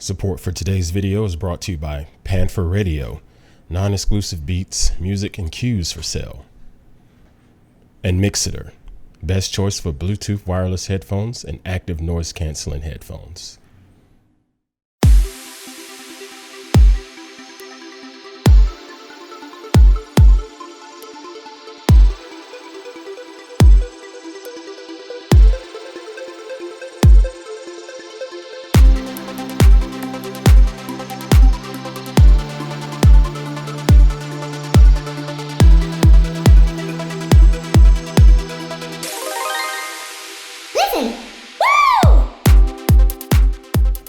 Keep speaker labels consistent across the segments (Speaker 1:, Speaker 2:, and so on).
Speaker 1: Support for today's video is brought to you by Panther Radio, non-exclusive beats, music, and cues for sale. And Mixcder, best choice for Bluetooth wireless headphones and active noise canceling headphones.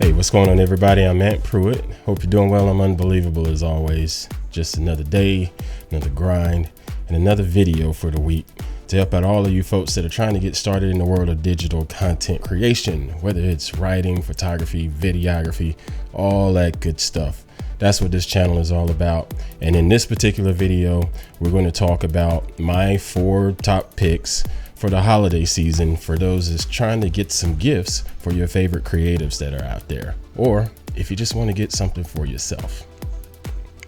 Speaker 1: Hey, what's going on, everybody? I'm Pruitt. Hope you're doing well. I'm unbelievable as always. Just another day, another grind, and another video for the week to help out all of you folks that are trying to get started in the world of digital content creation, whether it's writing, photography, videography, all that good stuff. That's what this channel is all about. And in this particular video, we're going to talk about my 4 top picks for the holiday season for those that's trying to get some gifts for your favorite creatives that are out there, or if you just want to get something for yourself.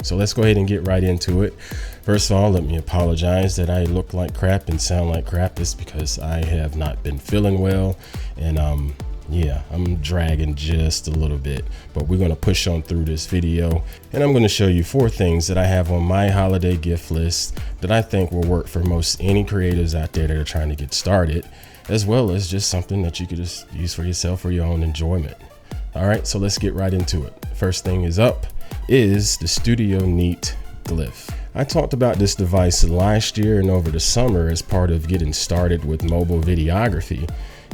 Speaker 1: So let's go ahead and get right into it. First of all, let me apologize that I look like crap and sound like crap. It's because I have not been feeling well, and yeah, I'm dragging just a little bit, but we're going to push on through this video, and I'm going to show you 4 things that I have on my holiday gift list that I think will work for most any creatives out there that are trying to get started, as well as just something that you could just use for yourself for your own enjoyment. All right, so let's get right into it. First thing is up is the Studio Neat Glif. I talked about this device last year and over the summer as part of getting started with mobile videography,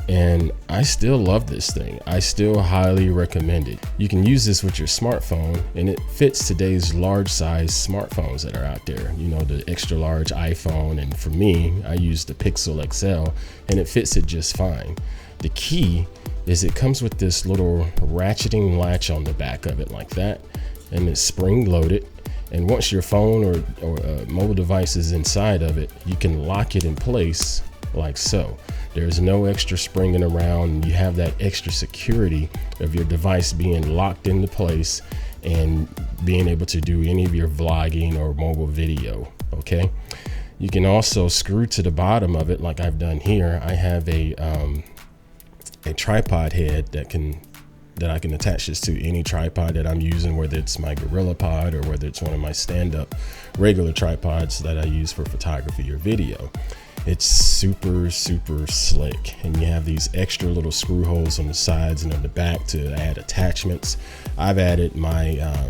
Speaker 1: and I still love this thing. I still highly recommend it. You can use this with your smartphone, and it fits today's large size smartphones that are out there. You know, the extra large iPhone, and for me, I use the Pixel XL, and it fits it just fine. The key is it comes with this little ratcheting latch on the back of it like that, and it's spring loaded. And once your phone or mobile device is inside of it, you can lock it in place like so. There's no extra springing around. You have that extra security of your device being locked into place and being able to do any of your vlogging or mobile video. Okay. You can also screw to the bottom of it like I've done here. I have a tripod head that I can attach this to any tripod that I'm using, whether it's my GorillaPod or whether it's one of my stand-up regular tripods that I use for photography or video. It's super slick, and you have these extra little screw holes on the sides and on the back to add attachments. I've added my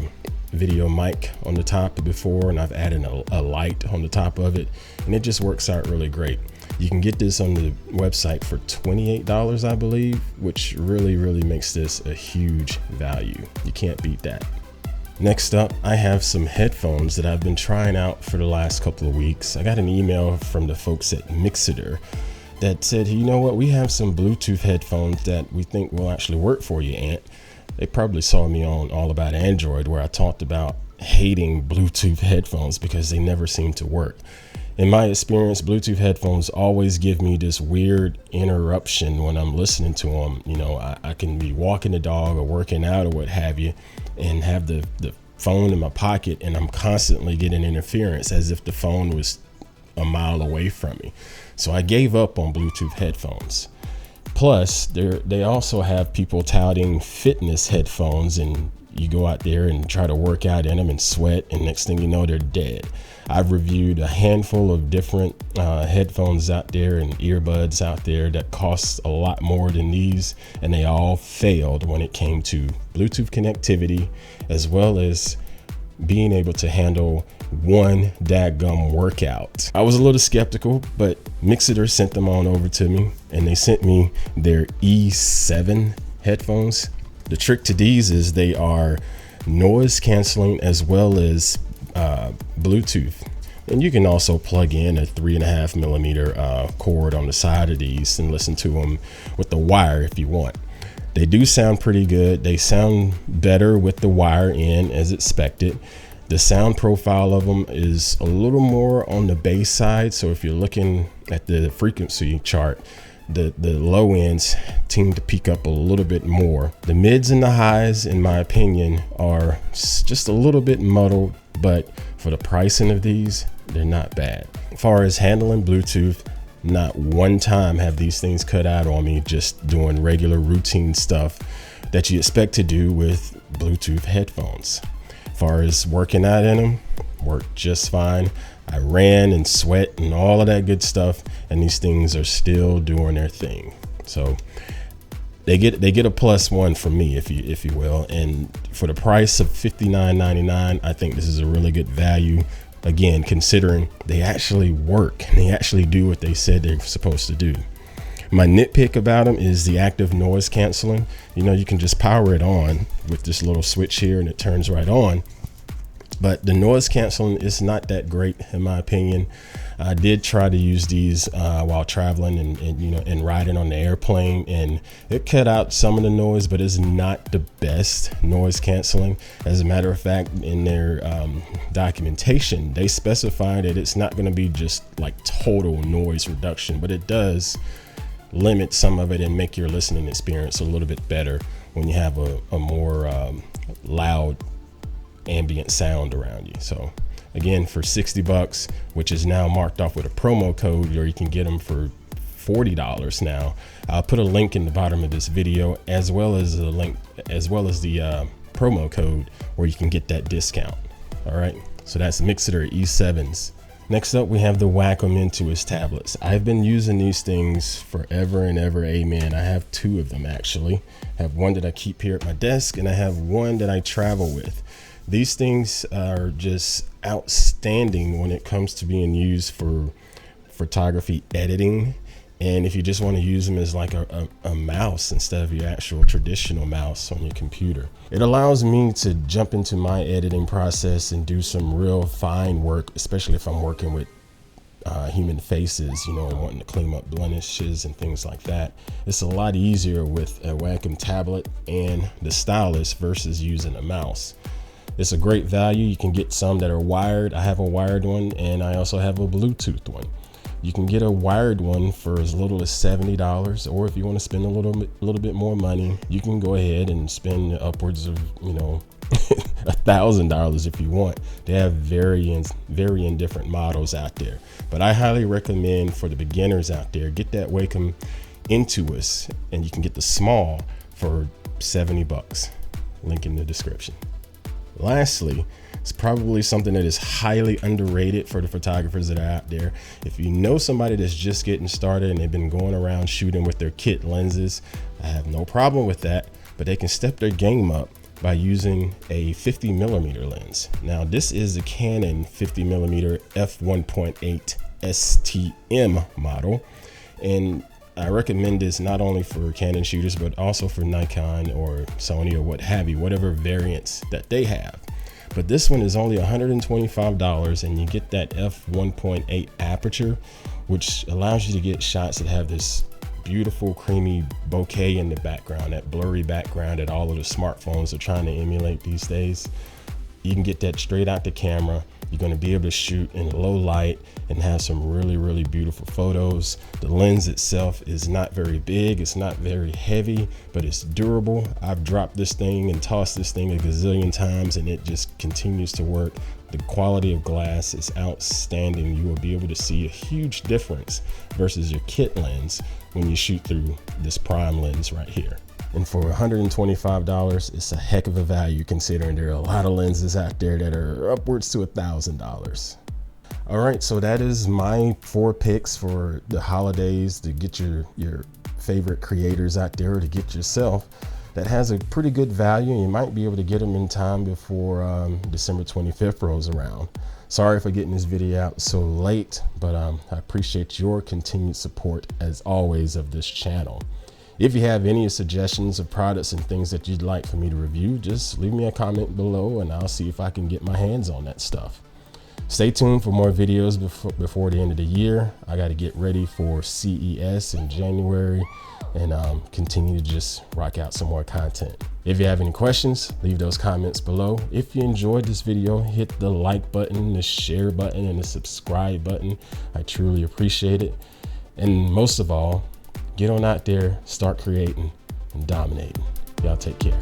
Speaker 1: video mic on the top before, and I've added a light on the top of it, and it just works out really great. You can get this on the website for $28, I believe, which really makes this a huge value. You can't beat that. Next up, I have some headphones that I've been trying out for the last couple of weeks. I got an email from the folks at Mixcder that said, you know what, we have some Bluetooth headphones that we think will actually work for you, Ant. They probably saw me on All About Android, where I talked about hating Bluetooth headphones because they never seem to work. In my experience, Bluetooth headphones always give me this weird interruption when I'm listening to them. You know, I can be walking the dog or working out or what have you, and have the phone in my pocket, and I'm constantly getting interference as if the phone was a mile away from me. So I gave up on Bluetooth headphones. Plus, they also have people touting fitness headphones, and you go out there and try to work out in them and sweat, and next thing you know, they're dead. I've reviewed a handful of different headphones out there and earbuds out there that cost a lot more than these, and they all failed when it came to Bluetooth connectivity, as well as being able to handle one daggum workout. I was a little skeptical, but Mixcder sent them on over to me, and they sent me their E7 headphones. The trick to these is they are noise canceling as well as Bluetooth, and you can also plug in a 3.5 millimeter cord on the side of these and listen to them with the wire if you want. They do sound pretty good. They sound better with the wire in as expected. The sound profile of them is a little more on the bass side, so if you're looking at the frequency chart, the low ends seem to peak up a little bit more. The mids and the highs, in my opinion, are just a little bit muddled, but for the pricing of these, they're not bad. As far as handling Bluetooth, not one time have these things cut out on me just doing regular routine stuff that you expect to do with Bluetooth headphones. As far as working out in them, worked just fine. I ran and sweat and all of that good stuff, and these things are still doing their thing. So they get a +1 from me, if you will. And for the price of $59.99, I think this is a really good value. Again, considering they actually work and they actually do what they said they're supposed to do. My nitpick about them is the active noise canceling. You know, you can just power it on with this little switch here and it turns right on. But the noise canceling is not that great, in my opinion. I did try to use these while traveling and riding on the airplane, and it cut out some of the noise, but it's not the best noise canceling. As a matter of fact, in their documentation, they specify that it's not going to be just like total noise reduction, but it does limit some of it and make your listening experience a little bit better when you have a more loud ambient sound around you. So again, for $60, which is now marked off with a promo code, or you can get them for $40 now. I'll put a link in the bottom of this video, as well as the promo code where you can get that discount. All right, so that's Mixcder E7s. Next up, we have the Wacom Intuos tablets. I've been using these things forever and ever, amen. I have two of them actually. I have one that I keep here at my desk, and I have one that I travel with. These things are just outstanding when it comes to being used for photography editing. And if you just want to use them as like a mouse instead of your actual traditional mouse on your computer, it allows me to jump into my editing process and do some real fine work, especially if I'm working with human faces, you know, and wanting to clean up blemishes and things like that. It's a lot easier with a Wacom tablet and the stylus versus using a mouse. It's a great value. You can get some that are wired. I have a wired one, and I also have a Bluetooth one. You can get a wired one for as little as $70, or if you want to spend a little bit more money, you can go ahead and spend upwards of, you know, $1,000 if you want. They have varying different models out there, but I highly recommend for the beginners out there, get that Wacom Intuos, and you can get the small for $70. Link in the description. Lastly, it's probably something that is highly underrated for the photographers that are out there. If you know somebody that's just getting started and they've been going around shooting with their kit lenses, I have no problem with that, but they can step their game up by using a 50mm lens. Now, this is the Canon 50mm f1.8 STM model, and I recommend this not only for Canon shooters, but also for Nikon or Sony or what have you, whatever variants that they have. But this one is only $125, and you get that f1.8 aperture, which allows you to get shots that have this beautiful creamy bokeh in the background, that blurry background that all of the smartphones are trying to emulate these days. You can get that straight out the camera. You're going to be able to shoot in low light and have some really beautiful photos. The lens itself is not very big, it's not very heavy, but it's durable. I've dropped this thing and tossed this thing a gazillion times, and it just continues to work. The quality of glass is outstanding. You will be able to see a huge difference versus your kit lens when you shoot through this prime lens right here. And for $125, it's a heck of a value, considering there are a lot of lenses out there that are upwards to $1,000. All right, so that is my 4 picks for the holidays to get your favorite creators out there, or to get yourself. That has a pretty good value, and you might be able to get them in time before December 25th rolls around. Sorry for getting this video out so late, but I appreciate your continued support, as always, of this channel. If you have any suggestions of products and things that you'd like for me to review, just leave me a comment below and I'll see if I can get my hands on that stuff. Stay tuned for more videos before the end of the year. I got to get ready for CES in January and continue to just rock out some more content. If you have any questions, leave those comments below. If you enjoyed this video, hit the like button, the share button, and the subscribe button. I truly appreciate it. And most of all, Get on out there, start creating and dominating. Y'all take care.